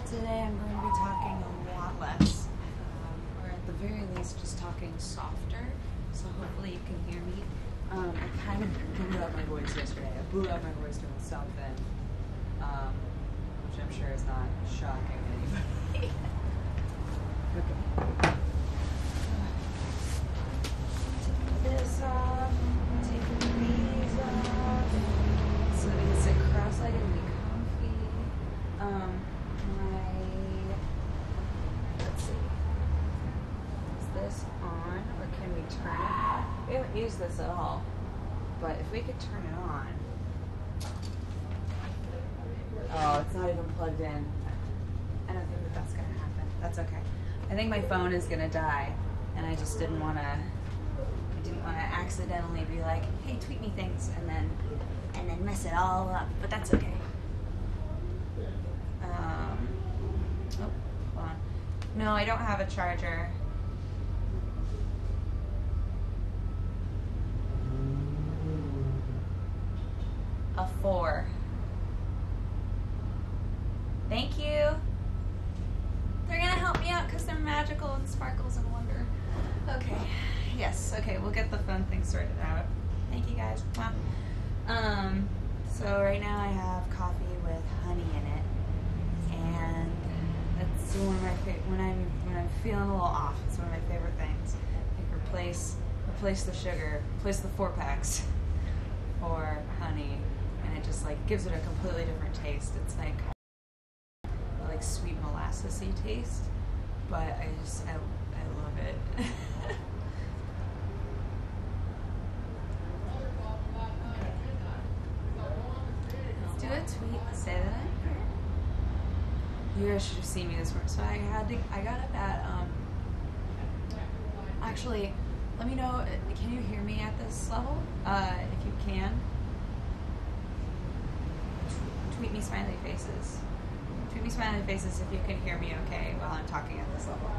Today I'm going to be talking a lot less, or at the very least just talking softer, so hopefully you can hear me. I kind of blew out my voice yesterday. I blew out my voice doing something, which I'm sure is not shocking anybody. Okay. Take this off, take these off, so we can sit cross-legged and be comfy. Let's see, is this on, or can we turn it on? We haven't used this at all, but if we could turn it on. Oh, it's not even plugged in. I don't think that that's gonna happen. That's okay. I think my phone is gonna die, and I just didn't wanna accidentally be like, hey, tweet me things, and then mess it all up, but that's okay. Oh, hold on. No, I don't have a charger. A 4. Thank you. They're gonna help me out because they're magical and sparkles and wonder. Okay. Yes. Okay. We'll get the fun thing sorted out. Thank you guys. Wow. So right now I have coffee with honey in it, and that's one of my when I'm feeling a little off. It's one of my favorite things. Like replace the sugar, replace the 4-packs for honey, and it just like gives it a completely different taste. It's like sweet molassesy taste, but I love it. Let's do a tweet. Say that I'm here. You guys should have seen me this morning. So I got up at actually, let me know, can you hear me at this level? If you can, tweet me smiley faces. Tweet me smiley faces if you can hear me okay while I'm talking at this level.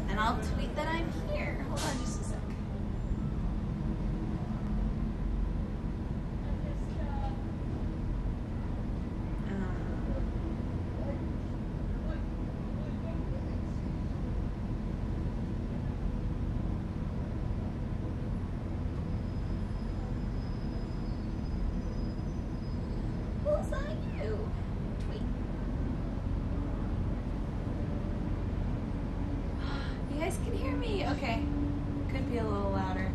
And I'll tweet that I'm here. Hold on just a sec. Who's that you? Tweet. You guys can hear me? Okay. Could be a little louder.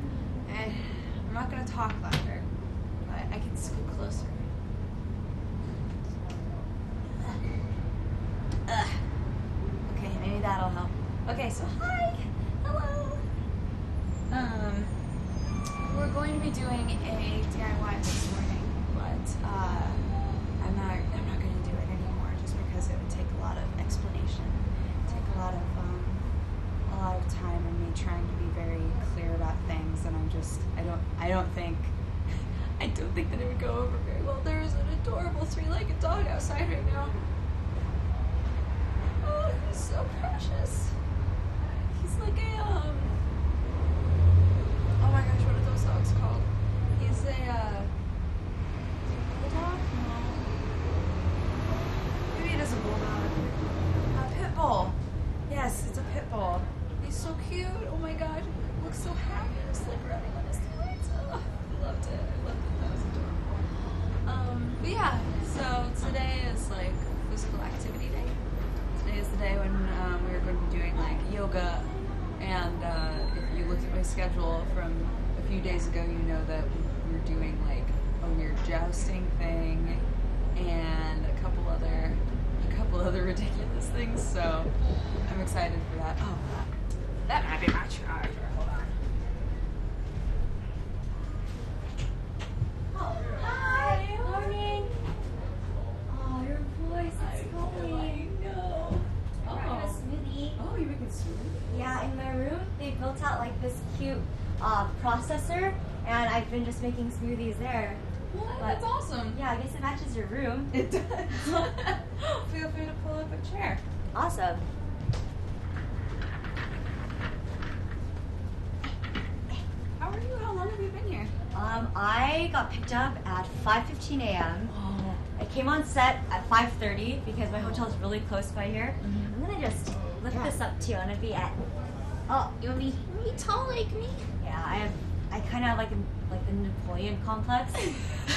I'm not going to talk louder, but I can scoot closer. Okay, maybe that'll help. Okay, so hi! Hello! We're going to be doing a DIY this morning, but I'm not going to do it anymore just because it would take a lot of explanation, take a lot of time and me trying to be very clear about things, and I don't think that it would go over very well. There is an adorable 3-legged dog outside right now. Oh, he's so precious. He's like a oh my gosh, what are those dogs called? He's a bulldog? No. Maybe it is a bulldog. A pit bull. Yes, it's a pit bull. He's so cute. Oh my gosh. He looks so happy. Just like running on his two legs. Oh, I loved it. That was adorable. But yeah, so today is like physical activity day. Today is the day when we are going to be doing like yoga, and if you looked at my schedule from a few days ago, you know that we're doing like a weird jousting thing and a couple other ridiculous things, so I'm excited for that. Oh, that might be my charger. Hold on. Oh, hi. Morning. Oh, your voice is calling. I know. We're having a smoothie. Oh, you're making smoothie? Yeah, in my room, they built out like this cute processor, and I've been just making smoothies there. What? That's awesome. Yeah, I guess it matches your room. It does. Feel free to pull up a chair. Awesome. How are you? How long have you been here? I got picked up at 5:15 a.m. Oh. I came on set at 5:30 because my hotel is really close by here. I'm gonna just lift this up too. I'm gonna be at. Oh, You want me tall like me? yeah. I kind of have like the Napoleon complex.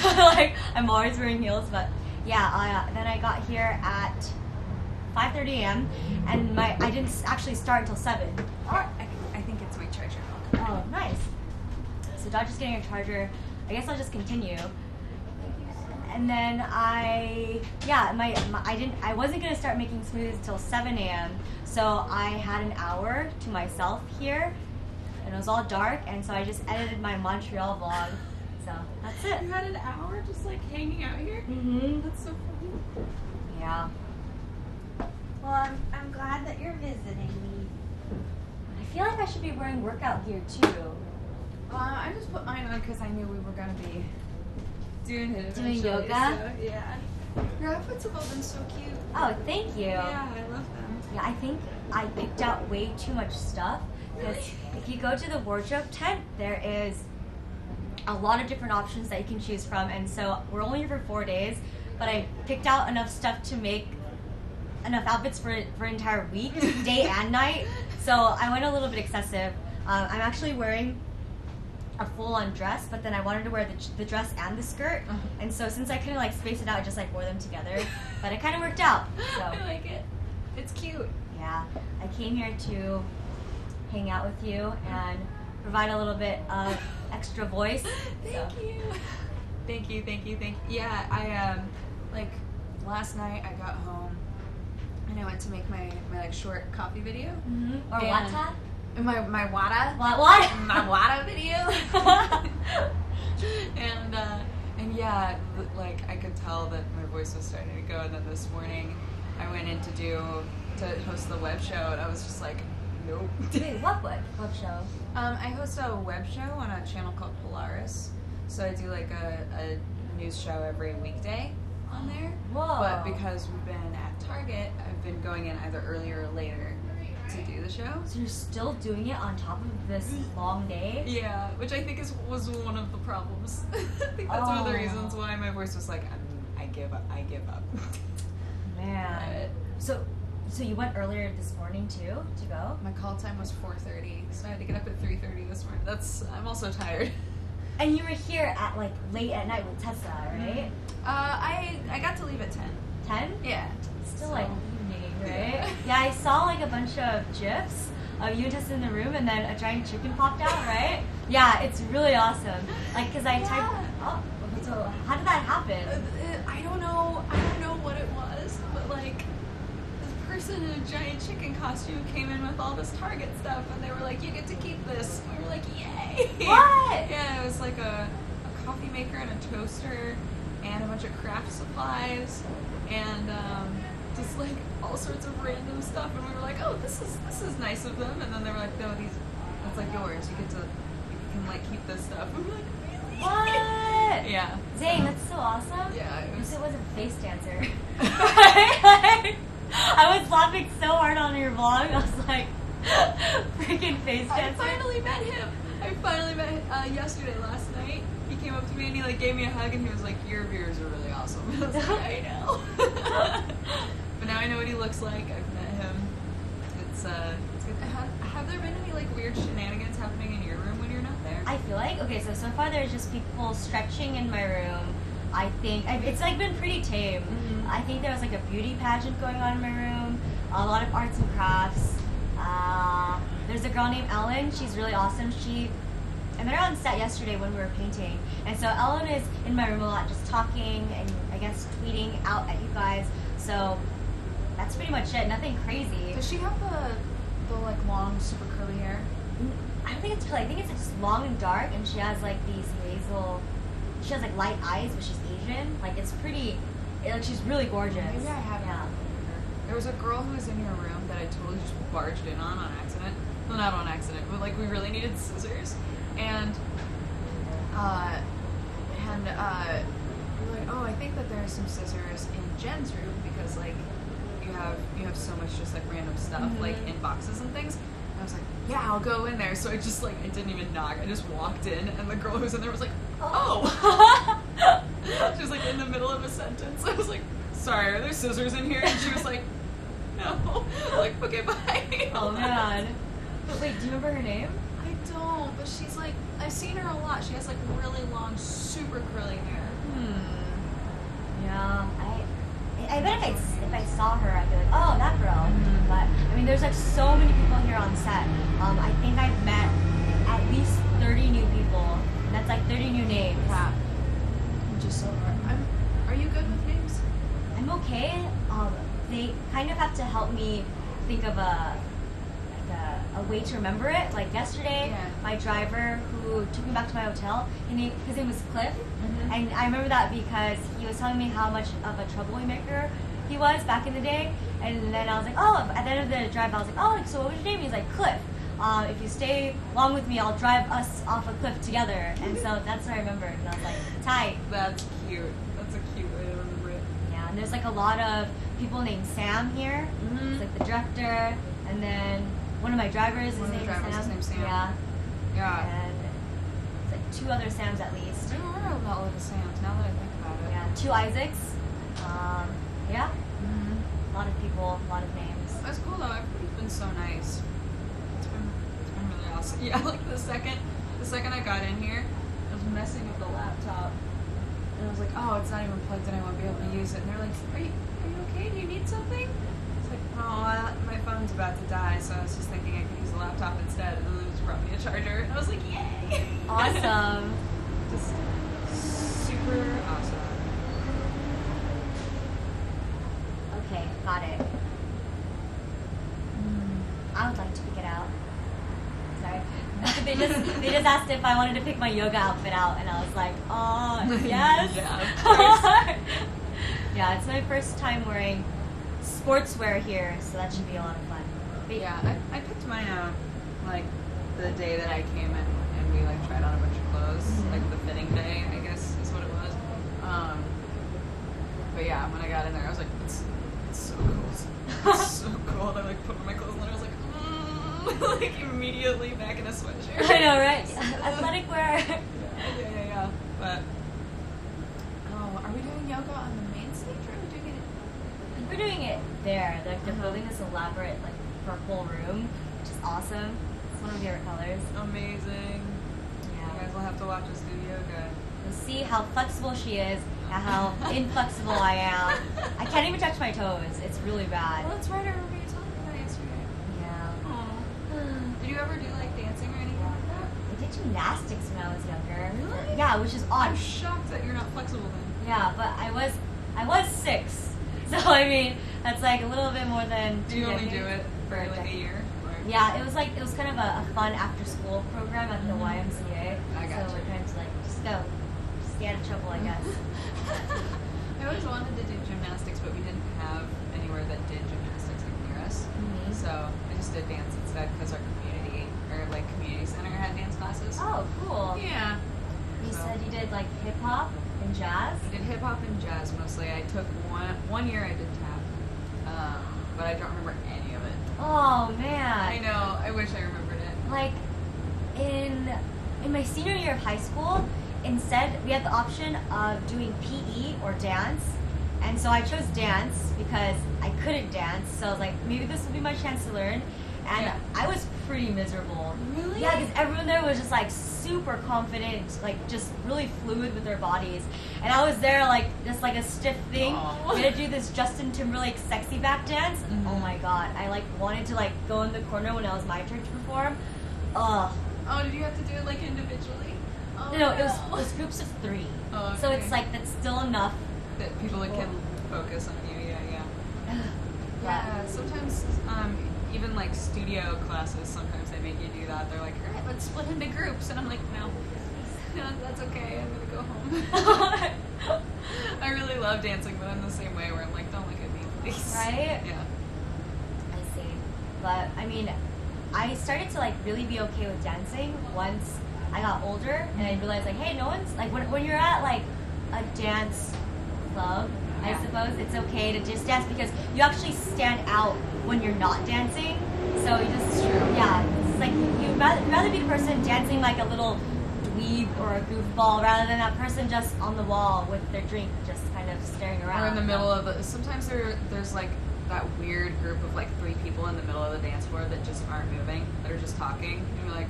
Like I'm always wearing heels, but yeah. Then I got here at 5:30 a.m. and I didn't actually start until 7. I think it's my charger. Oh, nice. So Dodge is getting a charger. I guess I'll just continue. And then I wasn't gonna start making smoothies until 7 a.m. So I had an hour to myself here, and it was all dark, and so I just edited my Montreal vlog. So that's it. You had an hour just like hanging out here? Mm-hmm. That's so funny. Yeah. Well, I'm glad that you're visiting me. I feel like I should be wearing workout gear too. I just put mine on because I knew we were gonna be doing it Doing eventually, yoga? So, yeah. Your outfits have all been so cute. Oh, thank you. Yeah, I love them. Yeah, I think I picked out way too much stuff. Because if you go to the wardrobe tent, there is a lot of different options that you can choose from. And so we're only here for 4 days, but I picked out enough stuff to make enough outfits for an entire week, day and night. So I went a little bit excessive. I'm actually wearing a full-on dress, but then I wanted to wear the dress and the skirt. And so since I couldn't like space it out, I just like wore them together. But it kind of worked out. So. I like it. It's cute. Yeah, I came here to hang out with you and provide a little bit of extra voice. Thank you. Thank you. Yeah, I like last night I got home and I went to make my like short coffee video. Mm-hmm. Or And- wata? My wada. What? My wada video. and yeah, like I could tell that my voice was starting to go. And then this morning, I went in to host the web show, and I was just like, nope. Wait, what web show? I host a web show on a channel called Polaris. So I do like a news show every weekday on there. Whoa. But because we've been at Target, I've been going in either earlier or later to do the show. So you're still doing it on top of this long day? Yeah, which I think was one of the problems. I think that's one of the reasons why my voice was like, I give up. Man. So you went earlier this morning too to go? My call time was 4:30, so I had to get up at 3:30 this morning. I'm also tired. And you were here at like late at night with Tessa, right? I got to leave at 10. 10? Yeah. Still So- like evening, right? Yeah, I saw like a bunch of GIFs of you just in the room and then a giant chicken popped out, right? Yeah, it's really awesome. Like, cause I typed. Oh, so how did that happen? I don't know what it was, but like this person in a giant chicken costume came in with all this Target stuff, and they were like, "You get to keep this." And we were like, "Yay!" What? Yeah, it was like a coffee maker and a toaster and a bunch of craft supplies and just like all sorts of random stuff. And we were like, "Oh, this is nice of them." And then they were like, "No, that's like yours. You can like keep this stuff." And we were like, "Really?" What? Yeah. Zane, that's so awesome. Yeah, it was. It wasn't face dancer. Like, I was laughing so hard on your vlog. I was like, freaking face I dancer. finally met him. I finally met him yesterday, last night. He came up to me and he like gave me a hug and he was like, "Your beers are really awesome." I was like, "I know." But now I know what he looks like. I've met him. It's good. Have there been any like weird shenanigans happening in your room when you're not there? I feel like, okay, so far there's just people stretching in my room. I think, it's like been pretty tame. Mhm. I think there was like a beauty pageant going on in my room, a lot of arts and crafts. There's a girl named Ellen, she's really awesome. I met her on set yesterday when we were painting. And so Ellen is in my room a lot, just talking and I guess tweeting out at you guys. So that's pretty much it, nothing crazy. Does she have the like long, super curly hair? I don't think it's curly. I think it's just long and dark, and she has like these hazel. She has like light eyes, but she's Asian. Like it's pretty. Like she's really gorgeous. Maybe I have. Yeah. There was a girl who was in your room that I totally just barged in on accident. Well, not on accident, but like we really needed scissors, and we were like, "Oh, I think that there are some scissors in Jen's room because like you have so much just like random stuff like in boxes and things." And I was like, "Yeah, I'll go in there." So I didn't even knock. I just walked in, and the girl who was in there was like, oh. She was like in the middle of a sentence. I was like, sorry, are there scissors in here? And she was like, no. Like, okay, bye. Oh man. But wait, do you remember her name? I don't, but she's like, I've seen her a lot. She has like really long, super curly hair. Yeah, I bet if I saw her, I'd be like, oh, that girl. But I mean, there's like so many people here on set. I think I've met at least 30 new people. And that's like 30 new names. Wow. I'm just so hard. Are you good with names? I'm okay. They kind of have to help me think of a way to remember it. Like yesterday, my driver who took me back to my hotel, his name was Cliff, and I remember that because he was telling me how much of a troublemaker he was back in the day. And then I was like, oh, at the end of the drive, I was like, oh, so what was your name? He's like, Cliff. If you stay along with me, I'll drive us off a cliff together. And so that's what I remembered. And I was like, tight. That's cute. That's a cute way to remember it. Yeah, and there's like a lot of people named Sam here. It's like the director, and then one of my drivers is named Sam. Yeah. Yeah. And it's like 2 other Sams at least. I don't remember all of the Sams now that I think about it. Yeah, 2 Isaacs. Yeah. A lot of people, a lot of names. That's cool though. Everybody's been so nice. It's been really awesome. Yeah, like the second I got in here, I was messing with the laptop, and I was like, oh, it's not even plugged in. I won't be able to use it. And they're like, are you okay? Do you need something? It's like, oh, my phone's about to die, so I was just thinking I could use the laptop instead, and then they just brought me a charger, and I was like, yay! Awesome. Just super awesome. Okay, got it. I would like to pick it out. Sorry. they just asked if I wanted to pick my yoga outfit out, and I was like, oh, yes. Yeah, of course. Yeah, it's my first time wearing sportswear here, so that should be a lot of fun. But yeah, I picked mine out like the day that I came in, and we like tried on a bunch of clothes, like the fitting day, I guess is what it was. But yeah, when I got in there, I was like, it's so cold. It's so cold. I like put on my clothes, and then I was like, like immediately back in a sweatshirt. I know, right? Athletic wear. Yeah. But are we doing yoga on the main stage, or are we doing it? We're doing it there. Like they're building this elaborate like purple room, which is awesome. It's one of my favorite colors. Amazing. Yeah. You guys will have to watch us do yoga. You'll see how flexible she is and how inflexible I am. I can't even touch my toes. It's really bad. Well, that's right. I remember you telling me that yesterday. Yeah. Aww. Did you ever do like dancing or anything like that? I did gymnastics when I was younger. Really? Yeah, which is odd. I'm shocked that you're not flexible then. Yeah, but I was 6. So I mean, that's like a little bit more than. Do you only do it for like a year? Or? Yeah, it was kind of a fun after school program at the YMCA. I got so we're trying to like just go, just stay out of trouble, I guess. I always wanted to do gymnastics, but we didn't have anywhere that did gymnastics like near us. So I just did dance instead because our community center had dance classes. Oh, cool. Yeah. You said you did like hip hop and jazz? I did hip hop and jazz mostly. I took one year I did tap, but I don't remember any of it. Oh man. I know. I wish I remembered it. Like in my senior year of high school, instead we had the option of doing PE or dance. And so I chose dance because I couldn't dance. So I was like, maybe this will be my chance to learn. And I was pretty miserable. Really? Yeah, because everyone there was just like super confident, like just really fluid with their bodies. And I was there like just like a stiff thing. We had to do this Justin Timberlake sexy back dance. Oh my god. I like wanted to like go in the corner when it was my turn to perform. Ugh. Oh, did you have to do it like individually? Oh, No, it was groups of 3. Oh, okay. So it's like that's still enough. That people can focus on you, yeah. Sometimes, even like studio classes, sometimes they make you do that. They're like, all right, let's split into groups. And I'm like, no, that's okay. I'm going to go home. I really love dancing, but I'm the same way where I'm like, don't look at me, please. Right? Yeah. I see. But, I mean, I started to like really be okay with dancing once I got older and I realized like, hey, no one's, like when you're at like a dance club, I suppose it's okay to just dance because you actually stand out when you're not dancing. So you just, it's like you'd rather be the person dancing like a little dweeb or a goofball rather than that person just on the wall with their drink just kind of staring around. Or in the middle of the. Sometimes there's like that weird group of like 3 people in the middle of the dance floor that just aren't moving. That are just talking. And you're like,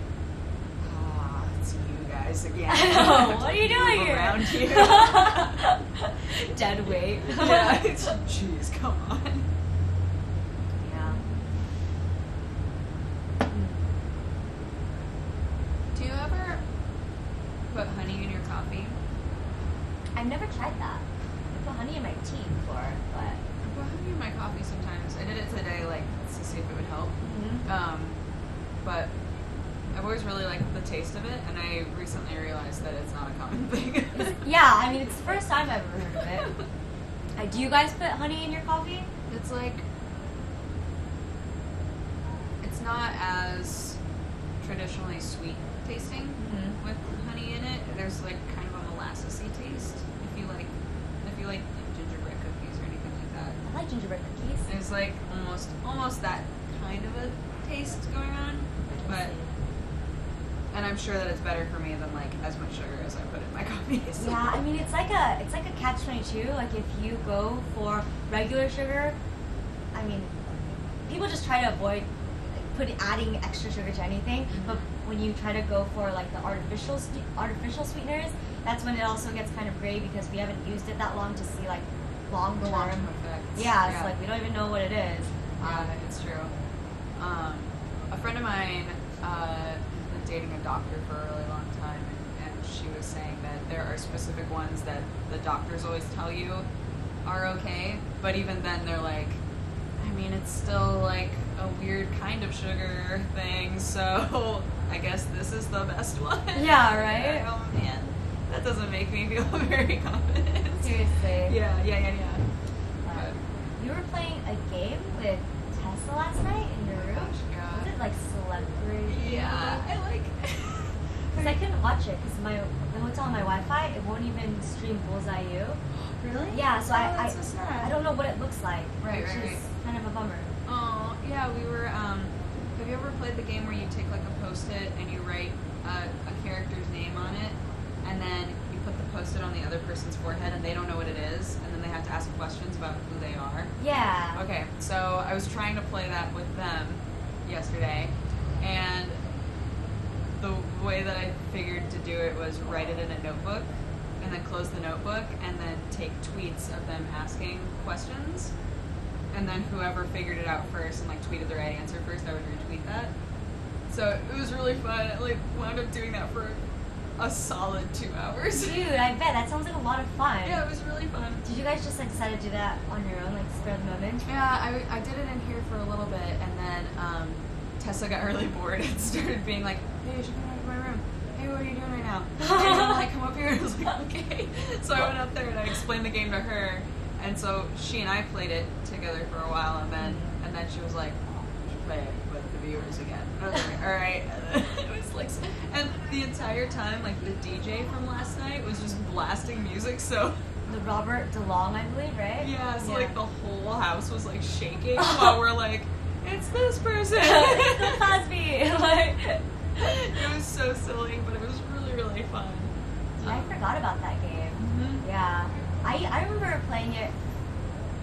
it's you guys again. I know. What are you doing here? Around you. Dead weight. Yeah. Jeez, come on. Yeah. Do you ever put honey in your coffee? I've never tried that. I put honey in my tea before, but. I put honey in my coffee sometimes. I did it today, like, to see if it would help. Mm-hmm. But I've always really liked the taste of it, and I recently realized that it's not a common thing. Yeah, I mean, it's the first time I've ever heard of it. Do you guys put honey in your coffee? It's like, it's not as traditionally sweet tasting with honey in it. There's like kind of a molassesy taste. If you like gingerbread cookies or anything like that. I like gingerbread cookies. There's like almost that kind of a taste going on, but. And I'm sure that it's better for me than like as much sugar as I put in my coffee. So. Yeah, I mean it's like a catch-22. Like if you go for regular sugar, I mean, people just try to avoid adding extra sugar to anything. But when you try to go for like the artificial sweeteners, that's when it also gets kind of gray because we haven't used it that long to see like long-term effects. Yeah, it's like we don't even know what it is. It's true. A friend of mine dating a doctor for a really long time, and she was saying that there are specific ones that the doctors always tell you are okay, but even then they're like, I mean, it's still like a weird kind of sugar thing, so I guess this is the best one. Yeah, right? Oh man, that doesn't make me feel very confident. Seriously. Yeah. You were playing a game with Tessa last night in your room? Yeah. Was it like Celebrity? Yeah, I like. Because I couldn't watch it because the hotel on my Wi-Fi, it won't even stream Bullseye U. Really? Yeah, so that's so sad. I don't know what it looks like. Right. Which is kind of a bummer. Oh, yeah, we were, have you ever played the game where you take like a Post-it and you write a character's name on it, and then you put the Post-it on the other person's forehead and they don't know what it is, and then they have to ask questions about who they are? Yeah. Okay, so I was trying to play that with them yesterday, and the way that I figured to do it was write it in a notebook, and then close the notebook, and then take tweets of them asking questions. And then whoever figured it out first and like tweeted the right answer first, I would retweet that. So it was really fun. I like wound up doing that for a solid 2 hours. Dude, I bet that sounds like a lot of fun. Yeah, it was really fun. Did you guys just like decide to do that on your own, like spare the moment? Yeah, I did it in here for a little bit, and then Tessa got really bored and started being like, hey, you should come out to my room. Hey, what are you doing right now? And I'm like, come up here. And I was like, okay. So I went up there and I explained the game to her. And so she and I played it together for a while, and then she was like, "We should play it with the viewers again." And I was like, "All right." It was like, and the entire time, like the DJ from last night was just blasting music. So The Robert DeLong, I believe, right? yeah, so like the whole house was like shaking while we're like, "It's this person." It's Bill Cosby. Like, it was so silly, but it was really really fun. I forgot about that game. Yeah. I remember playing it,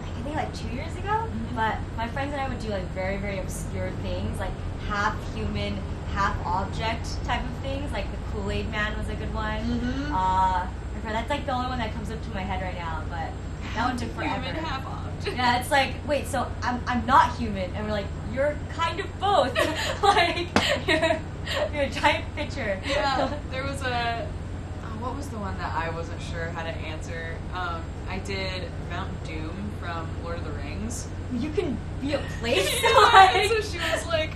I think like 2 years ago, but my friends and I would do like very, very obscure things, like half human, half object type of things, like the Kool-Aid Man was a good one. That's like the only one that comes up to my head right now, but that one took forever. Human, half object. Yeah, it's like, wait, so I'm not human, and we're like, you're kind of both. Like, you're a giant picture. Yeah, there was what was the one that I wasn't sure how to answer? I did Mount Doom from Lord of the Rings. You can be a place? Yeah, so she was like,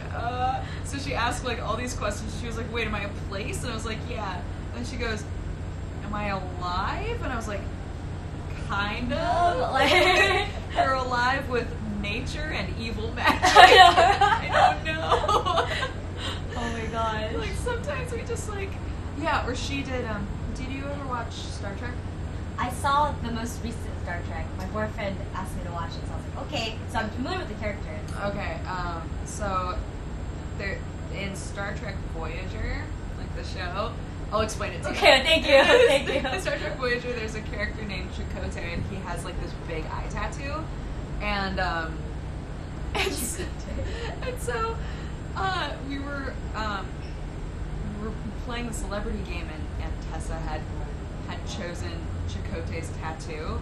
so she asked like all these questions. She was like, wait, am I a place? And I was like, yeah. And she goes, am I alive? And I was like, kind of. Like, you're alive with nature and evil magic. I don't know. Oh my gosh. Like sometimes we just like, yeah, or she did, did you ever watch Star Trek? I saw the most recent Star Trek. My boyfriend asked me to watch it, so I was like, okay. So I'm familiar with the characters. Okay, so there in Star Trek Voyager, like the show, I'll explain it to you. Okay, thank you, thank you. In Star Trek Voyager, there's a character named Chakotay, and he has like this big eye tattoo, and so we were playing the celebrity game, and Tessa had chosen Chakotay's tattoo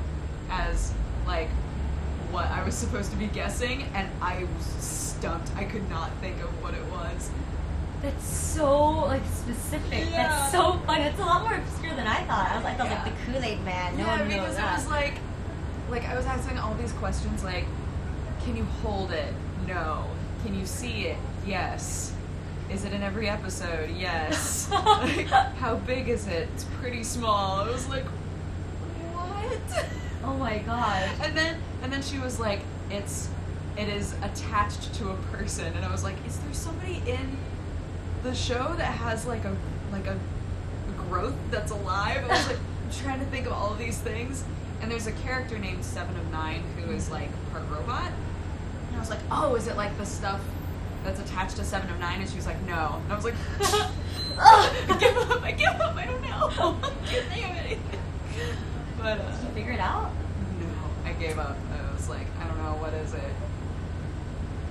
as like what I was supposed to be guessing, and I was stumped. I could not think of what it was. That's so like specific. Yeah. That's so fun. It's a lot more obscure than I thought. I thought like the Kool-Aid Man. No one knows because that. it was like I was asking all these questions like, can you hold it? No. Can you see it? Yes. Is it in every episode? Yes. Like, how big is it? It's pretty small. I was like, what? Oh my gosh. And then she was like, it is attached to a person, and I was like, is there somebody in the show that has like a growth that's alive? I was like, I'm trying to think of all of these things, and there's a character named 7 of 9 who is like part robot, and I was like, oh, is it like the stuff that's attached to 7 of 9? And she was like, no. And I was like, I give up, I don't know. I can't think of anything. But Did you figure it out? no, I gave up. I was like, I don't know, what is it?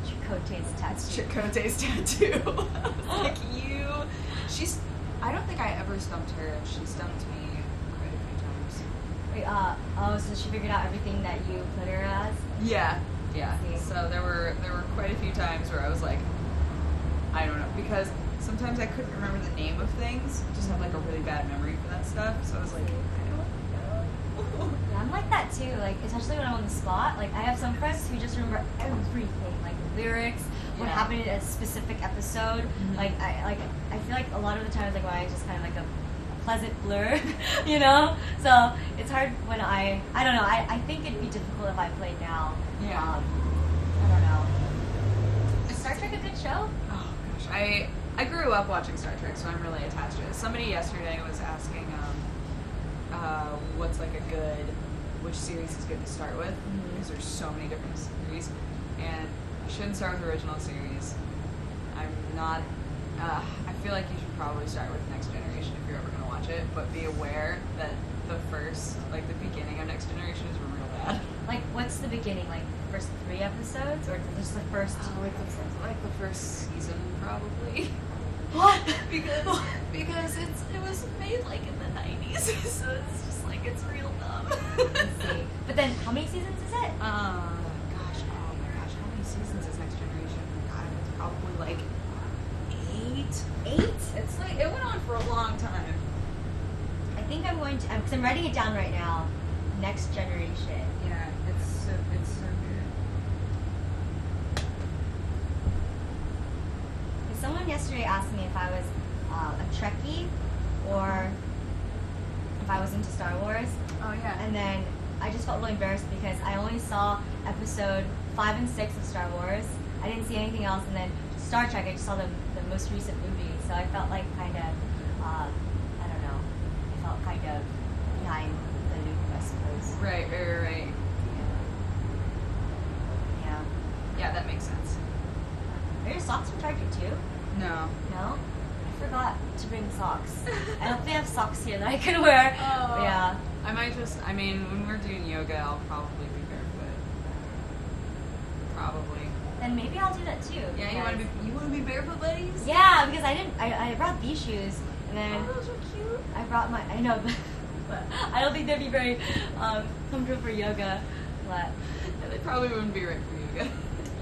Chakotay's tattoo. Chakotay's tattoo. Like, I don't think I ever stumped her, and she stumped me quite a few times. Wait, so she figured out everything that you put her as? Yeah. See. So there were quite a few times where I was like, I don't know, because sometimes I couldn't remember the name of things. Just have like a really bad memory for that stuff. So I was like, I don't know. Yeah, I'm like that too. Like, especially when I'm on the spot. Like, I have some friends who just remember everything, like lyrics, what Yeah. happened in a specific episode. Mhm. Like, I feel like a lot of the times, like, when I just kind of like a pleasant blur, you know. So it's hard when I don't know. I think it'd be difficult if I played now. Yeah. I don't know. Is Star Trek a good show? Oh gosh, I grew up watching Star Trek, so I'm really attached to it. Somebody yesterday was asking, what's like which series is good to start with, because there's so many different series, and you shouldn't start with original series. I'm not. I feel like you should probably start with Next Generation if you're ever gonna watch it, but be aware that the beginning of Next Generation is real bad. Like, what's the beginning? Like, the first 3 episodes, or just the first? Like the first season, probably. What? Because it was made like in the 90s, so it's just like it's real dumb. Let's see. But then, how many seasons is it? Oh my gosh, how many seasons is Next Generation? God, it's probably like 8. 8? It's like it went on for a long time. I think I'm going to, because I'm writing it down right now. Next Generation. Yeah, it's so good. Someone yesterday asked me if I was a Trekkie or if I was into Star Wars, Oh yeah. and then I just felt really embarrassed because I only saw episode 5 and 6 of Star Wars. I didn't see anything else, and then Star Trek, I just saw the most recent movie, so I felt like kind of, I don't know, I felt kind of behind the loop, I suppose. Right. Yeah. Yeah, that makes sense. Are your socks from Target too? No. No? I forgot to bring socks. I hope they have socks here that I can wear. Oh. Yeah. When we're doing yoga, I'll probably be barefoot. Probably. Then maybe I'll do that too. Yeah, you want to be barefoot, ladies? Yeah, because I brought these shoes, and then Oh, those are cute. I brought I know, but I don't think they'd be very comfortable for yoga, but Yeah, they probably wouldn't be right for yoga.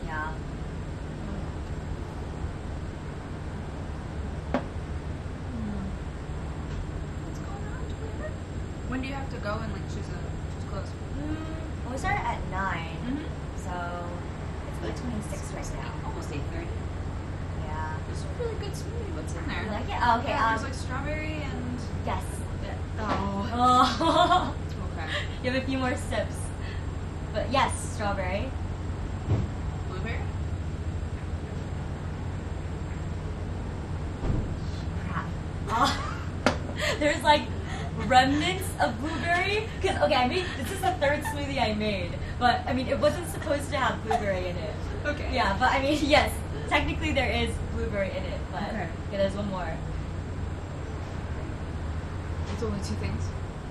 yeah. What's going on, Twitter? When do you have to go and like choose clothes? Well, we started at 9, Mm-hmm. so it's 8:26 right now. Almost 8:30. Yeah. This is a really good smoothie. What's in there? You like it? Oh, okay. Yeah, there's like strawberry and. Yes. Oh. Oh. Okay. You have a few more sips, but yes, strawberry. Blueberry? Crap. There's like remnants of blueberry. Cause okay, this is the 3rd smoothie I made, but I mean it wasn't supposed to have blueberry in it. Okay. Yeah, but I mean yes, technically there is blueberry in it, but Okay. yeah, there's one more. It's only two things.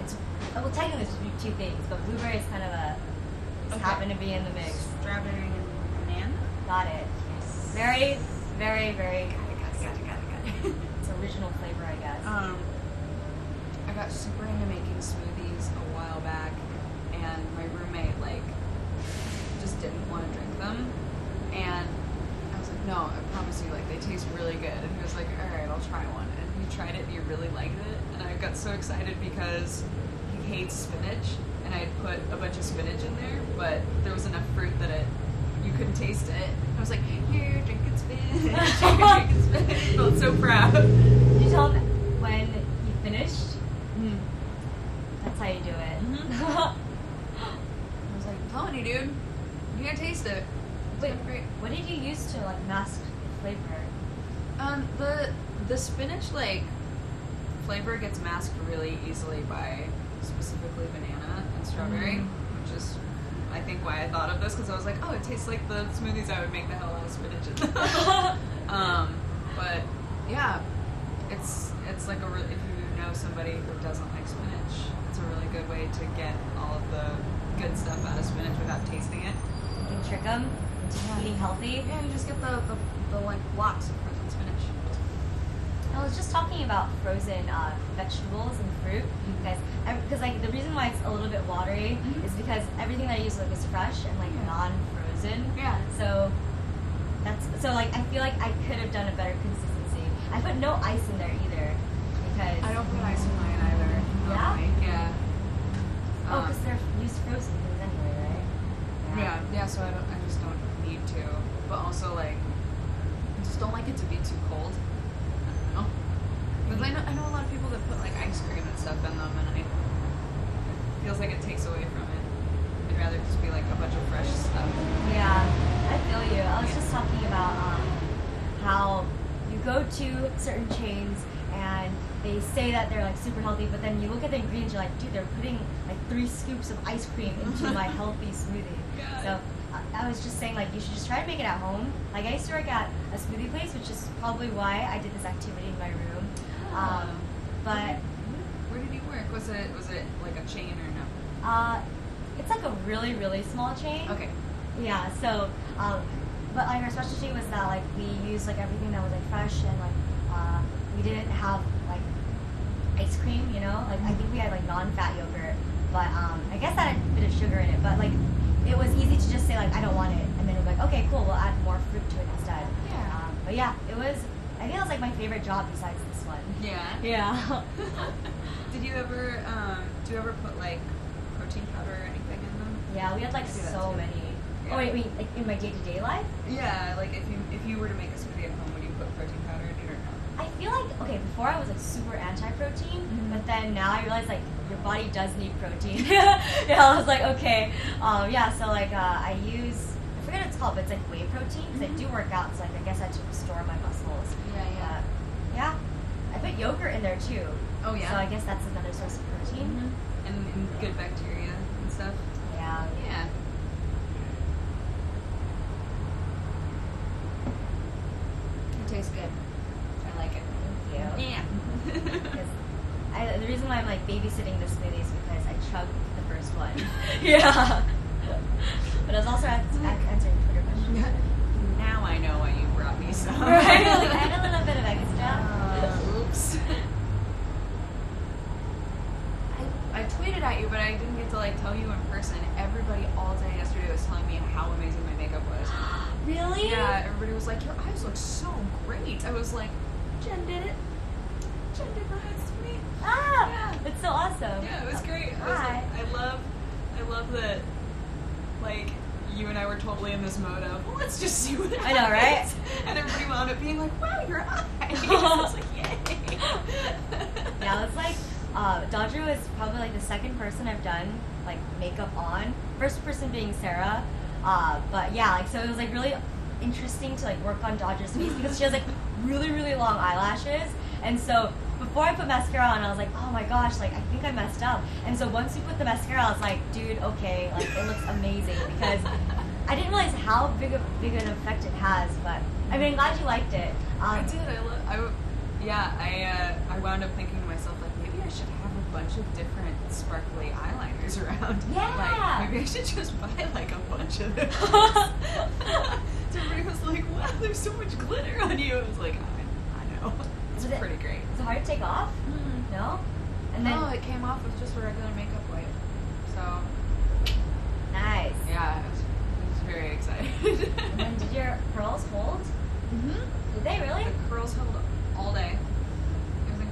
It's well, technically it's two things, but blueberry is kind of a just happen to be in the mix. Strawberry and banana. Got it. Very, very, very. Got it. It's original flavor, I guess. I got super into making smoothies a while back, and my roommate just didn't want to drink them, and I was like, no, I promise you, they taste really good. And he was like, all right, I'll try one. And he tried it, and he really liked it, and I got so excited because he hates spinach, and I had put a bunch of spinach in there, but there was enough fruit that you couldn't taste it. I was like, here, you're drinking spinach. You're drinking spinach. I felt so proud. Did you tell him when you finished? Mm. That's how you do it. Mm-hmm. I was like, I'm telling you, dude, you gotta taste it. Wait, great. what did you use to mask the flavor? The spinach flavor gets masked really easily by specifically banana and strawberry, which is I think why I thought of this, because I was like, oh, it tastes like the smoothies I would make the hell out of spinach in. But yeah, it's like if you know somebody who doesn't like spinach, it's a really good way to get all of the good stuff out of spinach without tasting it. You can trick them into eating healthy. Yeah, you just get the blocks of frozen spinach. I was just talking about frozen vegetables and fruit because the reason why it's a little bit watery is because everything that I use is fresh and non-frozen. Yeah. So I feel like I could have done a better consistency. I put no ice in there either because I don't put ice in mine either. Yeah? Yeah. Because they're used frozen things anyway, right? Yeah. So I just don't need to. But also I just don't like it to be too cold. Because I know a lot of people that put ice cream and stuff in them, and it feels like it takes away from it. I'd rather just be a bunch of fresh stuff. Yeah, I feel you. I was just talking about how you go to certain chains and they say that they're super healthy, but then you look at the ingredients, you're like, dude, they're putting 3 scoops of ice cream into my healthy smoothie. God. So I was just saying you should just try to make it at home. I used to work at a smoothie place, which is probably why I did this activity in my room. But where did you work? Was it a chain or no? it's a really, really small chain. Okay. Yeah, so but our specialty was that we used everything that was fresh, and we didn't have ice cream, I think we had non-fat yogurt, but I guess that had a bit of sugar in it, but it was easy to just say I don't want it, and then we're okay, cool, we'll add more fruit to it instead. Yeah. But yeah, I think it was my favorite job besides this one. Yeah. Yeah. Did you ever put protein powder or anything in them? Yeah, we had I do that so too. many. Yeah. Oh wait, in my day-to-day life? Yeah, if you were to make a smoothie at home, would you put protein powder in it or no? I feel before I was super anti-protein, but then now I realize your body does need protein. Yeah, I was okay. So I use, I forget what it's called, but it's whey protein because I do work out, so I guess I have to restore my muscles. Yeah. Yeah, I put yogurt in there too. Oh yeah. So I guess that's another source of protein. And good bacteria and stuff. Yeah. Yeah. It tastes good. I like it. Thank you. Yeah. The reason why I'm babysitting this smoothie is because I chugged the first one. Yeah. But I was also answering Twitter questions. Now I know why you brought me some. Right? I had a little bit of extra. Oops. I tweeted at you, but I didn't get to tell you in person. Everybody all day yesterday was telling me how amazing my makeup was. Really? Yeah, everybody was like, your eyes look so great. I was like, Jen did it. Jen did my eyes to me. Ah! Yeah. It's so awesome. Yeah, it was great. Hi. I love that, you and I were totally in this mode of, well, let's just see what happens. I know, right? And everybody wound up being like, wow, your eyes. I was like, yay. Yeah, it's Dodger was probably the second person I've done makeup on. First person being Sarah. But yeah, so it was really interesting to work on Dodger's face because she has really, really long eyelashes. And so before I put mascara on, I was oh my gosh, I think I messed up. And so once we put the mascara, I was dude, okay, it looks amazing because I didn't realize how big an effect it has. But I mean, I'm glad you liked it. I did. I wound up thinking to myself maybe I should have her bunch of different sparkly eyeliners around. Yeah. Like, maybe I should just buy like a bunch of them. So everybody was like, wow, there's so much glitter on you. I was like, I know. It's pretty great. Is it hard to take off? No? And then, No, it came off with just a regular makeup wipe. So, nice. yeah, I was very excited. And then did your curls hold? Mm-hmm. Did they really? The curls held all day. It was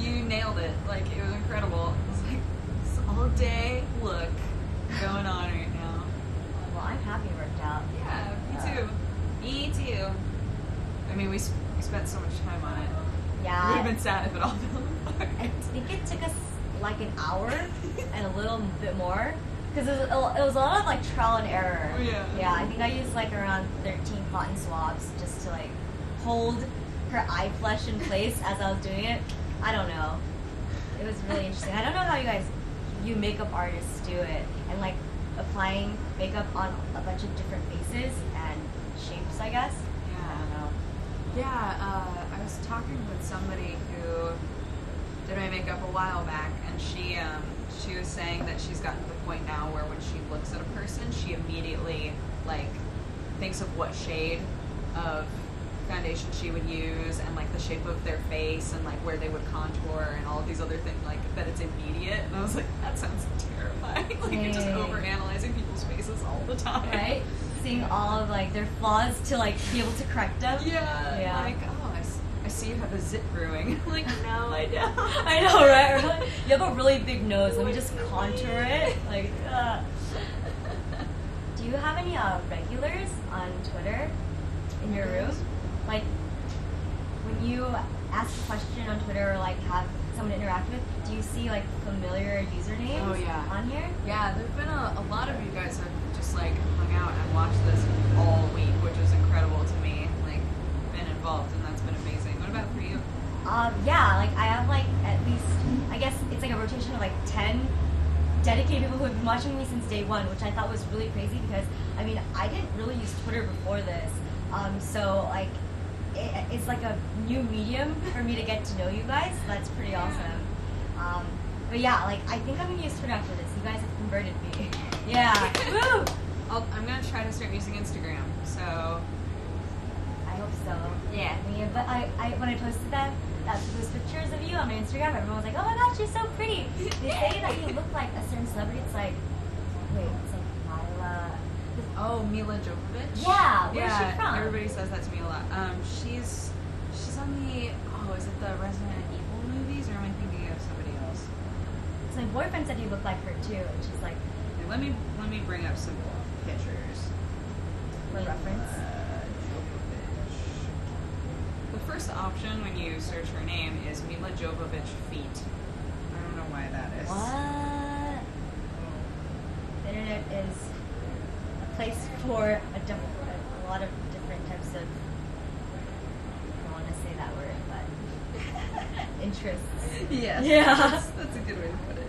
you nailed it. Like, it was incredible. It was like this all day look going on right now. Well, I'm happy it worked out. Yeah, me too. Me too. I mean, we spent so much time on it. Yeah. It would have been sad if it all fell apart. I think it took us like an hour and a little bit more. Because it was a lot of like trial and error. Yeah. Yeah, I think I used like around 13 cotton swabs just to like hold her eye flesh in place as I was doing it. I don't know. It was really interesting. I don't know how you makeup artists do it. And like applying makeup on a bunch of different faces and shapes, I guess. I don't know. Yeah, I was talking with somebody who did my makeup a while back, and she was saying that she's gotten to the point now where when she looks at a person, she immediately like thinks of what shade of foundation she would use, and like the shape of their face, and like where they would contour, and all of these other things, like that it's immediate. And I was like, that sounds terrifying. Like you're just overanalyzing people's faces all the time. Right? Seeing all of like their flaws to like be able to correct them. Yeah. Like, oh, I see you have a zit brewing. Like, no, I don't. I know, right? You have a really big nose. Let me just contour it. Like, do you have any regulars on Twitter in your room? Like, when you ask a question on Twitter or like have someone to interact with, do you see like familiar usernames on here? Yeah, there've been a lot of you guys have just like hung out and watched this all week, which is incredible to me. Like, been involved, and that's been amazing. What about for you? Yeah, like I have like at least, I guess it's like a rotation of like 10 dedicated people who have been watching me since day one, which I thought was really crazy because, I mean, I didn't really use Twitter before this. So like, it's like a new medium for me to get to know you guys. So that's pretty awesome. But yeah, like I think I'm gonna use Twitter after this. You guys have converted me. Yeah. Woo! I'm gonna try to start using Instagram. So I hope so. yeah. Yeah, but I when I posted those pictures of you on my Instagram, everyone was like, "Oh my gosh, she's so pretty." They say that you look like a certain celebrity. It's like, wait, it's like Mila. Oh, Mila Jovovich. Yeah, where's she from? Everybody says that to me a lot. She's on the is it the Resident Evil movies, or am I thinking of somebody else? So my boyfriend said you look like her too, and she's like, Let me bring up some pictures. for reference. Jovovich. The first option when you search her name is Mila Jovovich feet. I don't know why that is. What? The internet is a place for a lot of different types of, I don't want to say that word, but interests. Yes. Yeah. That's a good way to put it.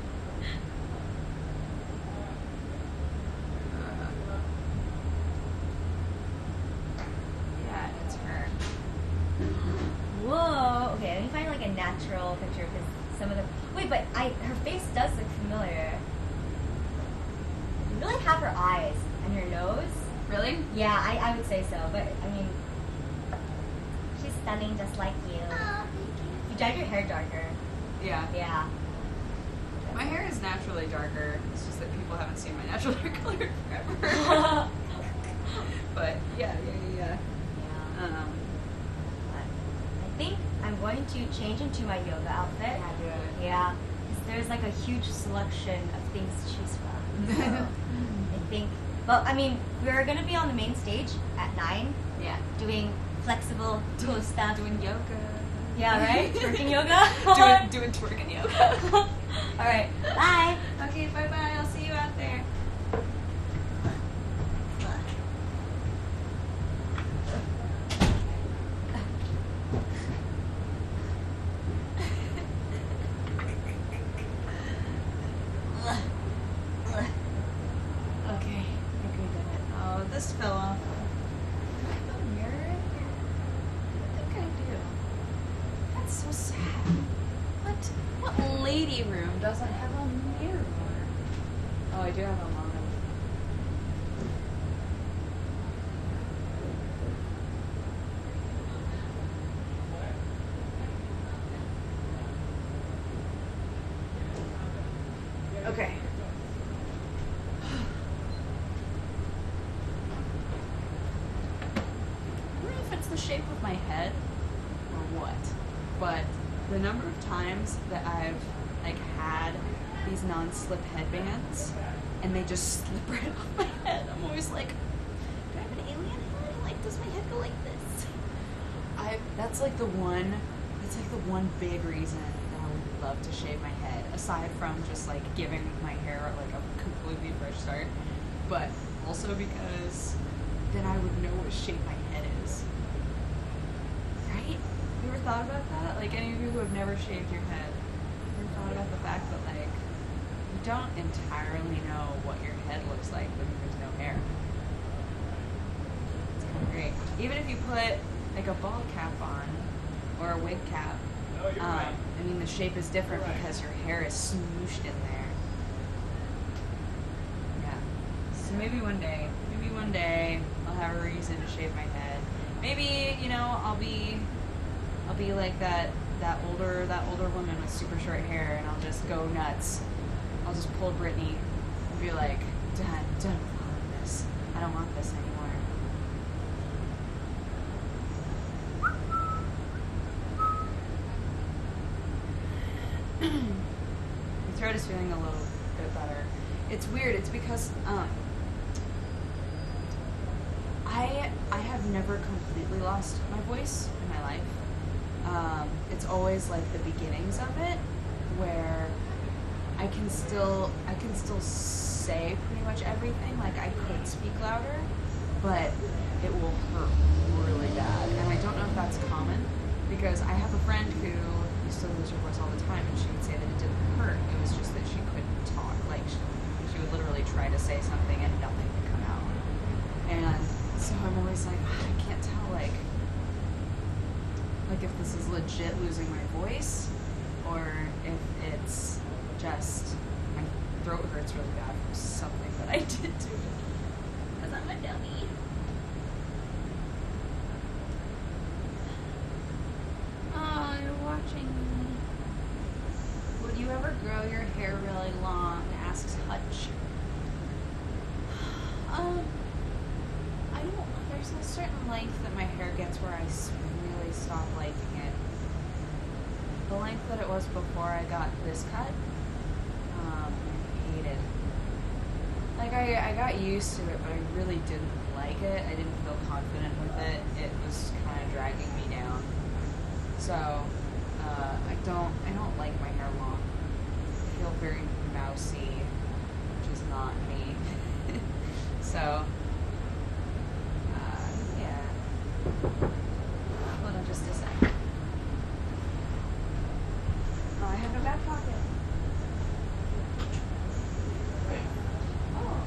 Yeah, it's her. Whoa. Okay, let me find like a natural picture because some of the but her face does look familiar. You really have her eyes and her nose. Really? Yeah, I would say so. But I mean, she's stunning just like you. Oh, thank you. You dyed your hair darker. Yeah. Yeah. My hair is naturally darker. It's just that people haven't seen my natural hair color forever. But yeah. Yeah. I think I'm going to change into my yoga outfit. Yeah, because there's like a huge selection of things to choose from. So I think, well, I mean, we're going to be on the main stage at 9. Yeah. Doing flexible toe stand. Doing yoga. Yeah, right? Twerking yoga? doing twerking yoga. Alright, bye! Okay, bye-bye. I'll see you out there. Okay. Oh, this fell off. Do I have a mirror in here? I think I do. That's so sad. What lady room doesn't have a mirror. Oh, I do have a line. Okay. I don't know if it's the shape of my head or what, but the number of times that I've like had these non-slip headbands and they just slip right off my head. I'm always like, do I have an alien head? Like, does my head go like this? That's like the one big reason that I would love to shave my head, aside from just like giving my hair like a completely fresh start, but also because then I would know what shape my head is. Right? You ever thought about that? Like, any of you who have never shaved your head, ever thought about the fact that like you don't entirely know what your head looks like when there's no hair? It's kind of great. Even if you put like a bald cap on or a wig cap, I mean the shape is different because your hair is smooshed in there. Yeah. So maybe one day I'll have a reason to shave my head. Maybe, you know, I'll be like that older woman with super short hair, and I'll just go nuts. I'll just pull Brittany and be like, done with all of this. I don't want this anymore. My throat is feeling a little bit better. It's weird. It's because I have never completely lost my voice in my life. It's always like the beginnings of it, where I can still say pretty much everything. Like, I could speak louder, but it will hurt really bad. And I don't know if that's common, because I have a friend who used to lose her voice all the time, and she would say that it didn't hurt. It was just that she couldn't talk. Like, she would literally try to say something and nothing would come out. And so I'm always like, I can't tell, like if this is legit losing my voice, or if it's just my throat hurts really bad from something that I did to it. Because I'm a dummy. Oh, you're watching me. Would you ever grow your hair really long? Asks Hutch. I don't. There's a certain length that my hair gets where I really stop liking it. The length that it was before I got this cut, I hated. Like, I got used to it, but I really didn't like it. I didn't feel confident with it. It was kind of dragging me down. So, I don't like my hair long. I feel very mousy, which is not me. So, yeah. Hold on just a sec. Oh, I have no back pocket. Oh.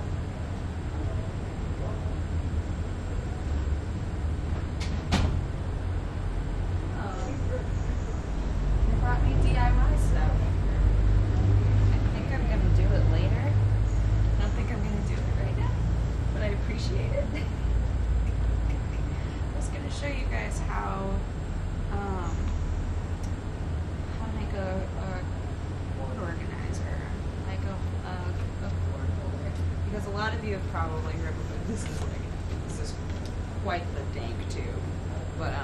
They brought me DIY stuff. I think I'm gonna do it later. I don't think I'm gonna do it right now, but I appreciate it. I was gonna show you guys how to make a board organizer, like a board holder, because a lot of you have probably heard of it. This is quite the dank tube, but a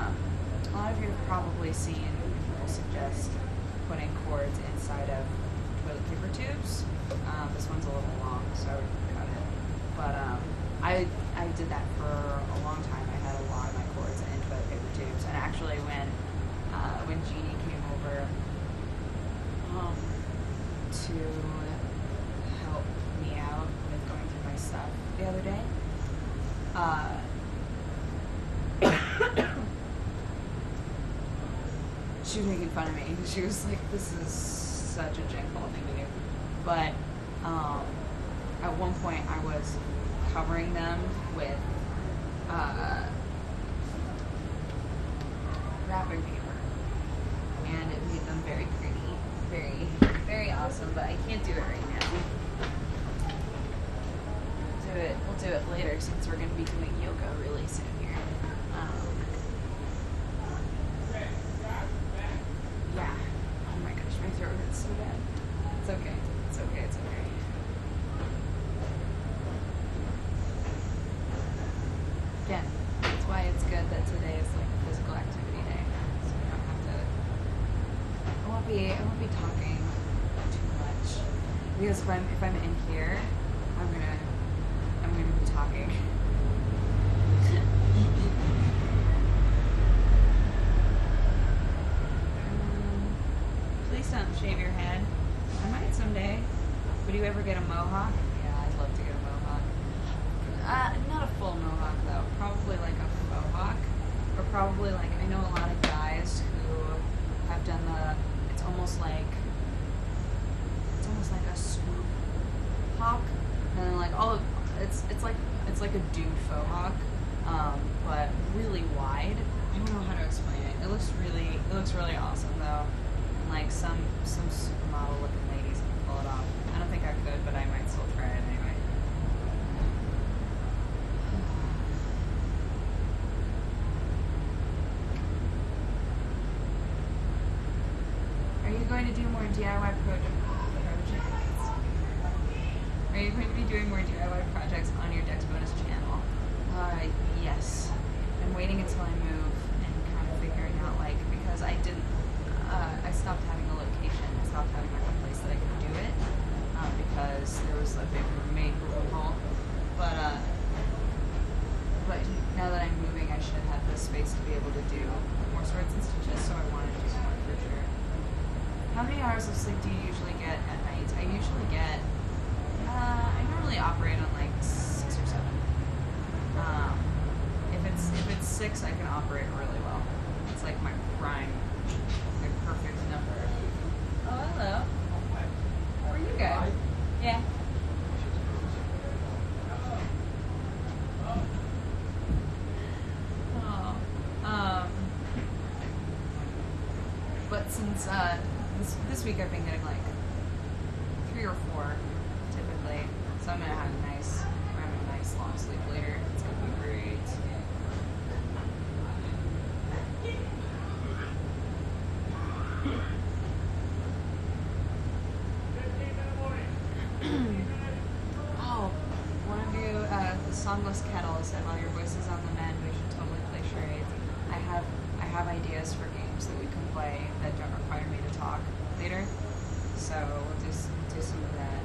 lot of you have probably seen people suggest putting cords inside of toilet paper tubes. This one's a little long, so I would cut it. But I did that for a long time. I had a lot of my cords in toilet paper tubes, and actually when Jeannie came over to help me out with going through my stuff the other day, she was making fun of me. She was like, "This is such a Jenn thing to do." But at one point, I was covering them with wrapping paper, and it made them very pretty, very, very awesome, but I can't do it right now. We'll do it later since we're going to be doing yoga really soon here. Yeah. Oh my gosh, my throat hurts so bad. It's okay. It's okay. It's okay. Again, that's why it's good that today is like a physical activity day, so we don't have to. I won't be talking too much because if I'm in here, I'm gonna be talking. Please don't shave your head. I might someday. Would you ever get a mohawk? Yeah, I'd love to get a mohawk. Not a full mohawk though. Probably like a faux hawk, or probably like I know a lot of guys who have done the. It's almost like a swoop hawk, and then like all of it's like a dude faux hawk, but really wide. I don't know how to explain it. It looks really awesome though. And like some supermodel looking ladies can pull it off. I don't think I could, but I might still try it anyway. Are you going to do more DIY projects? Are you going to be doing more DIY projects on your Dex Bonus channel? Yes. I'm waiting until I move and kind of figuring out, like, because I didn't, I stopped having a location. I stopped having like a place that I could do it because there was a big roommate removal. But now that I'm moving, I should have the space to be able to do more swords and stitches, so I want to do more for sure. How many hours of sleep do you usually get at night? I usually get, I normally operate on like 6 or 7. If it's 6, I can operate really well. It's like my prime, like perfect number. Oh, hello. How are you guys? Yeah. Oh. But since this week I've been getting like 3 or 4 typically, so I'm gonna have a nice long sleep later. It's gonna be great. Oh, one of you, the Songless Kettle said, while your voice is on the mend, we should totally play charades. I have ideas for games that we can play that don't require me to talk later, so we'll do some of that.